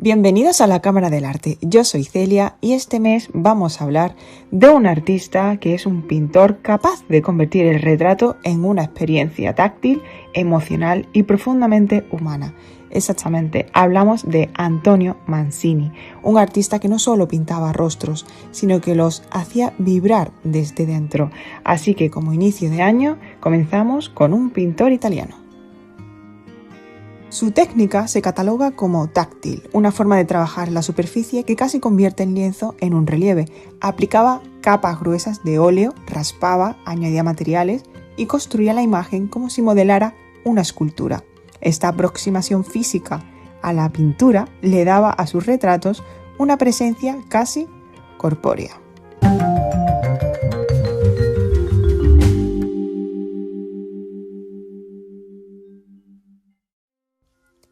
Bienvenidos a la Cámara del Arte, yo soy Celia y este mes vamos a hablar de un artista que es un pintor capaz de convertir el retrato en una experiencia táctil, emocional y profundamente humana. Exactamente, hablamos de Antonio Mancini, un artista que no solo pintaba rostros, sino que los hacía vibrar desde dentro. Así que como inicio de año comenzamos con un pintor italiano. Su técnica se cataloga como táctil, una forma de trabajar la superficie que casi convierte el lienzo en un relieve. Aplicaba capas gruesas de óleo, raspaba, añadía materiales y construía la imagen como si modelara una escultura. Esta aproximación física a la pintura le daba a sus retratos una presencia casi corpórea.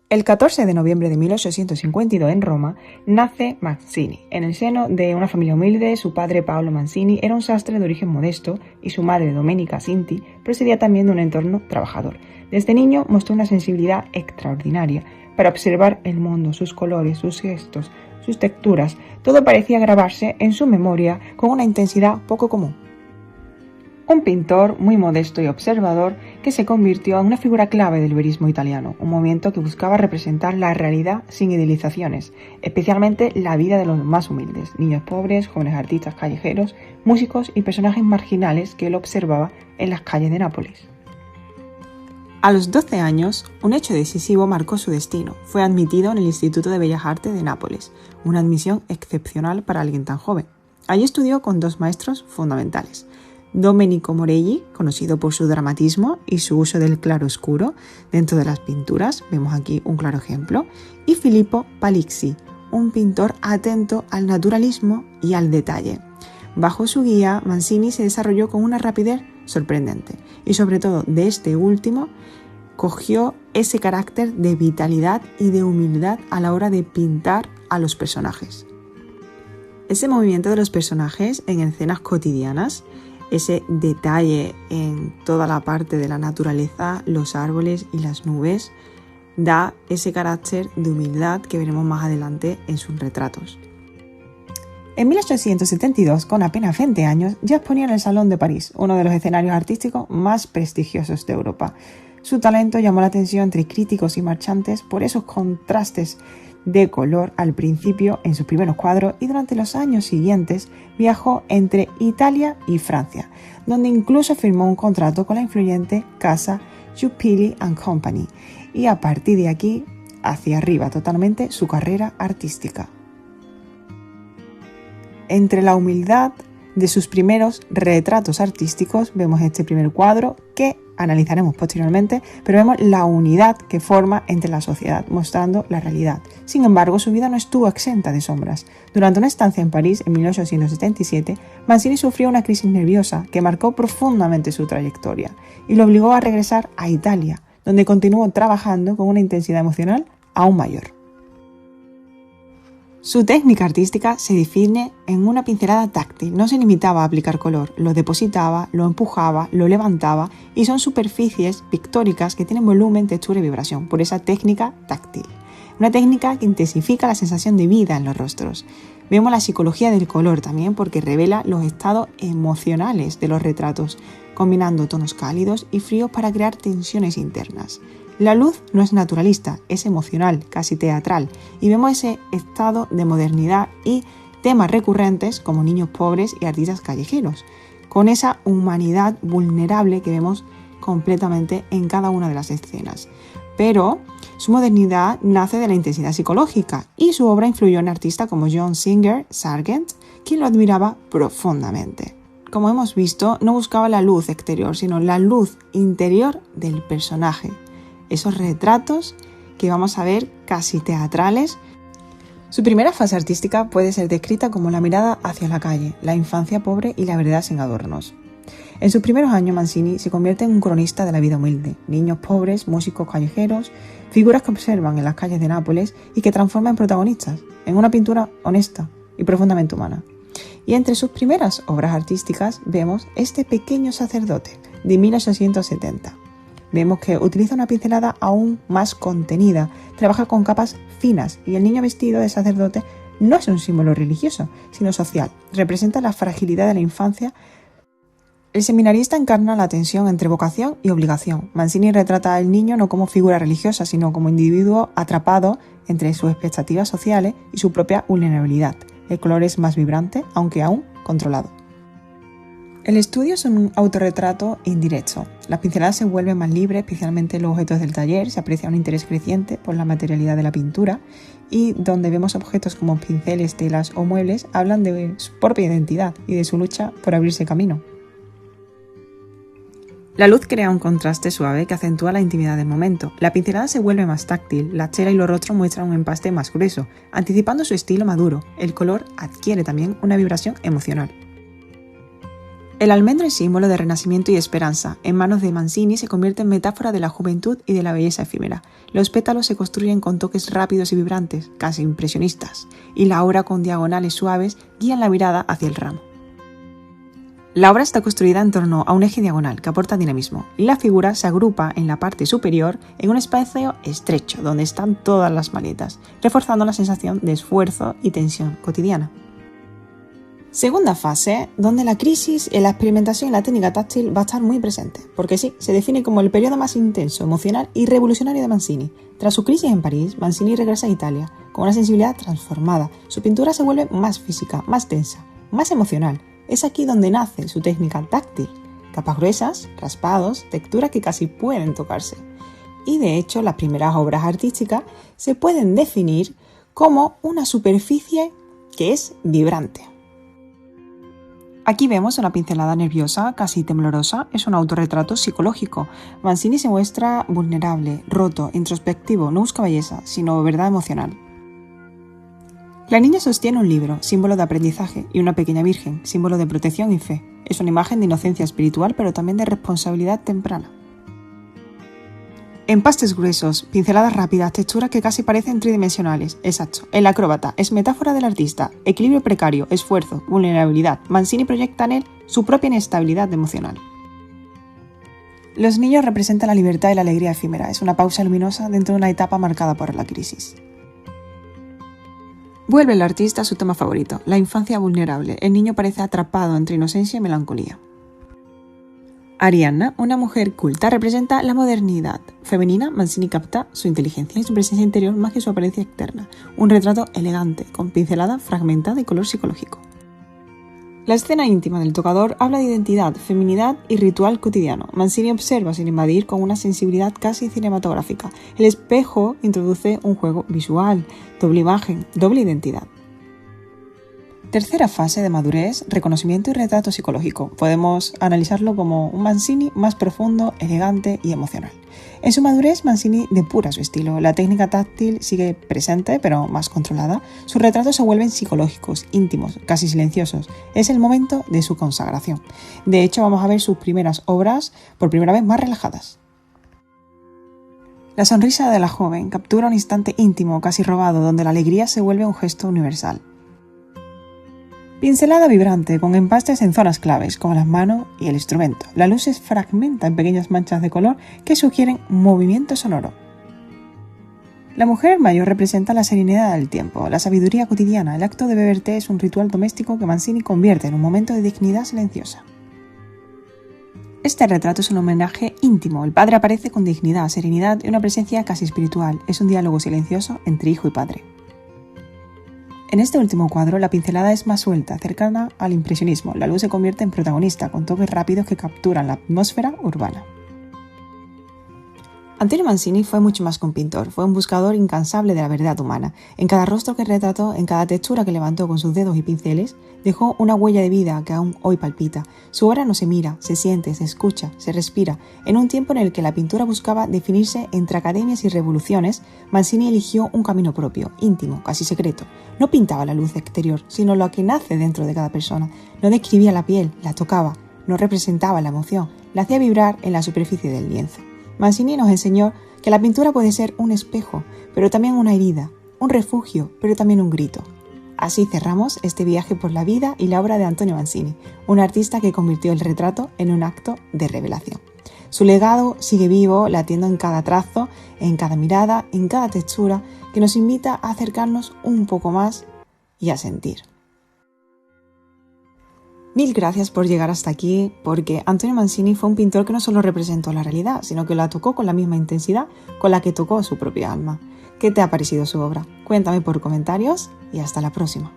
El 14 de noviembre de 1852 en Roma nace Mancini. En el seno de una familia humilde, su padre Paolo Mancini era un sastre de origen modesto y su madre Domenica Cinti procedía también de un entorno trabajador. Desde niño mostró una sensibilidad extraordinaria para observar el mundo, sus colores, sus gestos, sus texturas. Todo parecía grabarse en su memoria con una intensidad poco común. Un pintor muy modesto y observador que se convirtió en una figura clave del verismo italiano, un movimiento que buscaba representar la realidad sin idealizaciones, especialmente la vida de los más humildes, niños pobres, jóvenes artistas callejeros, músicos y personajes marginales que él observaba en las calles de Nápoles. A los 12 años, un hecho decisivo marcó su destino. Fue admitido en el Instituto de Bellas Artes de Nápoles, una admisión excepcional para alguien tan joven. Allí estudió con dos maestros fundamentales: Domenico Morelli, conocido por su dramatismo y su uso del claroscuro dentro de las pinturas, vemos aquí un claro ejemplo, y Filippo Palixi, un pintor atento al naturalismo y al detalle. Bajo su guía, Mancini se desarrolló con una rapidez sorprendente y sobre todo de este último cogió ese carácter de vitalidad y de humildad a la hora de pintar a los personajes. Ese movimiento de los personajes en escenas cotidianas, ese detalle en toda la parte de la naturaleza, los árboles y las nubes, da ese carácter de humildad que veremos más adelante en sus retratos. En 1872, con apenas 20 años, ya exponía en el Salón de París, uno de los escenarios artísticos más prestigiosos de Europa. Su talento llamó la atención entre críticos y marchantes por esos contrastes de color al principio en sus primeros cuadros, y durante los años siguientes viajó entre Italia y Francia, donde incluso firmó un contrato con la influyente casa Giuppilli & Company, y a partir de aquí hacia arriba totalmente su carrera artística. Entre la humildad de sus primeros retratos artísticos vemos este primer cuadro que analizaremos posteriormente, pero vemos la unidad que forma entre la sociedad, mostrando la realidad. Sin embargo, su vida no estuvo exenta de sombras. Durante una estancia en París en 1877, Mancini sufrió una crisis nerviosa que marcó profundamente su trayectoria y lo obligó a regresar a Italia, donde continuó trabajando con una intensidad emocional aún mayor. Su técnica artística se define en una pincelada táctil. No se limitaba a aplicar color, lo depositaba, lo empujaba, lo levantaba, y son superficies pictóricas que tienen volumen, textura y vibración, por esa técnica táctil. Una técnica que intensifica la sensación de vida en los rostros. Vemos la psicología del color también, porque revela los estados emocionales de los retratos, combinando tonos cálidos y fríos para crear tensiones internas. La luz no es naturalista, es emocional, casi teatral, y vemos ese estado de modernidad y temas recurrentes como niños pobres y artistas callejeros, con esa humanidad vulnerable que vemos completamente en cada una de las escenas. Pero su modernidad nace de la intensidad psicológica, y su obra influyó en artistas como John Singer Sargent, quien lo admiraba profundamente. Como hemos visto, no buscaba la luz exterior, sino la luz interior del personaje. Esos retratos que vamos a ver casi teatrales. Su primera fase artística puede ser descrita como la mirada hacia la calle, la infancia pobre y la verdad sin adornos. En sus primeros años, Mancini se convierte en un cronista de la vida humilde, niños pobres, músicos callejeros, figuras que observan en las calles de Nápoles y que transforma en protagonistas, en una pintura honesta y profundamente humana. Y entre sus primeras obras artísticas vemos este pequeño sacerdote de 1870. Vemos que utiliza una pincelada aún más contenida, trabaja con capas finas, y el niño vestido de sacerdote no es un símbolo religioso, sino social. Representa la fragilidad de la infancia. El seminarista encarna la tensión entre vocación y obligación. Mancini retrata al niño no como figura religiosa, sino como individuo atrapado entre sus expectativas sociales y su propia vulnerabilidad. El color es más vibrante, aunque aún controlado. El estudio es un autorretrato indirecto. Las pinceladas se vuelven más libres, especialmente los objetos del taller. Se aprecia un interés creciente por la materialidad de la pintura, y donde vemos objetos como pinceles, telas o muebles hablan de su propia identidad y de su lucha por abrirse camino. La luz crea un contraste suave que acentúa la intimidad del momento. La pincelada se vuelve más táctil, la tela y los rostros muestran un empaste más grueso, anticipando su estilo maduro. El color adquiere también una vibración emocional. El almendro es símbolo de renacimiento y esperanza. En manos de Mancini se convierte en metáfora de la juventud y de la belleza efímera. Los pétalos se construyen con toques rápidos y vibrantes, casi impresionistas, y la obra con diagonales suaves guían la mirada hacia el ramo. La obra está construida en torno a un eje diagonal que aporta dinamismo. La figura se agrupa en la parte superior en un espacio estrecho donde están todas las maletas, reforzando la sensación de esfuerzo y tensión cotidiana. Segunda fase, donde la crisis, la experimentación y la técnica táctil va a estar muy presente, porque sí, se define como el periodo más intenso, emocional y revolucionario de Mancini. Tras su crisis en París, Mancini regresa a Italia con una sensibilidad transformada. Su pintura se vuelve más física, más tensa, más emocional. Es aquí donde nace su técnica táctil, capas gruesas, raspados, texturas que casi pueden tocarse. Y de hecho, las primeras obras artísticas se pueden definir como una superficie que es vibrante. Aquí vemos una pincelada nerviosa, casi temblorosa, es un autorretrato psicológico. Mancini se muestra vulnerable, roto, introspectivo, no busca belleza, sino verdad emocional. La niña sostiene un libro, símbolo de aprendizaje, y una pequeña virgen, símbolo de protección y fe. Es una imagen de inocencia espiritual, pero también de responsabilidad temprana. Empastes gruesos, pinceladas rápidas, texturas que casi parecen tridimensionales. Exacto. El acróbata es metáfora del artista. Equilibrio precario, esfuerzo, vulnerabilidad. Mancini proyecta en él su propia inestabilidad emocional. Los niños representan la libertad y la alegría efímera. Es una pausa luminosa dentro de una etapa marcada por la crisis. Vuelve el artista a su tema favorito, la infancia vulnerable. El niño parece atrapado entre inocencia y melancolía. Arianna, una mujer culta, representa la modernidad femenina. Mancini capta su inteligencia y su presencia interior más que su apariencia externa. Un retrato elegante, con pincelada fragmentada y color psicológico. La escena íntima del tocador habla de identidad, feminidad y ritual cotidiano. Mancini observa sin invadir con una sensibilidad casi cinematográfica. El espejo introduce un juego visual, doble imagen, doble identidad. Tercera fase de madurez, reconocimiento y retrato psicológico. Podemos analizarlo como un Mancini más profundo, elegante y emocional. En su madurez, Mancini depura su estilo. La técnica táctil sigue presente, pero más controlada. Sus retratos se vuelven psicológicos, íntimos, casi silenciosos. Es el momento de su consagración. De hecho, vamos a ver sus primeras obras por primera vez más relajadas. La sonrisa de la joven captura un instante íntimo, casi robado, donde la alegría se vuelve un gesto universal. Pincelada vibrante, con empastes en zonas claves, como las manos y el instrumento. La luz se fragmenta en pequeñas manchas de color que sugieren movimiento sonoro. La mujer mayor representa la serenidad del tiempo, la sabiduría cotidiana. El acto de beber té es un ritual doméstico que Mancini convierte en un momento de dignidad silenciosa. Este retrato es un homenaje íntimo. El padre aparece con dignidad, serenidad y una presencia casi espiritual. Es un diálogo silencioso entre hijo y padre. En este último cuadro, la pincelada es más suelta, cercana al impresionismo. La luz se convierte en protagonista, con toques rápidos que capturan la atmósfera urbana. Antonio Mancini fue mucho más que un pintor, fue un buscador incansable de la verdad humana. En cada rostro que retrató, en cada textura que levantó con sus dedos y pinceles, dejó una huella de vida que aún hoy palpita. Su obra no se mira, se siente, se escucha, se respira. En un tiempo en el que la pintura buscaba definirse entre academias y revoluciones, Mancini eligió un camino propio, íntimo, casi secreto. No pintaba la luz exterior, sino lo que nace dentro de cada persona. No describía la piel, la tocaba, no representaba la emoción, la hacía vibrar en la superficie del lienzo. Mancini nos enseñó que la pintura puede ser un espejo, pero también una herida, un refugio, pero también un grito. Así cerramos este viaje por la vida y la obra de Antonio Mancini, un artista que convirtió el retrato en un acto de revelación. Su legado sigue vivo, latiendo en cada trazo, en cada mirada, en cada textura que nos invita a acercarnos un poco más y a sentir. Mil gracias por llegar hasta aquí, porque Antonio Mancini fue un pintor que no solo representó la realidad, sino que la tocó con la misma intensidad con la que tocó su propia alma. ¿Qué te ha parecido su obra? Cuéntame por comentarios y hasta la próxima.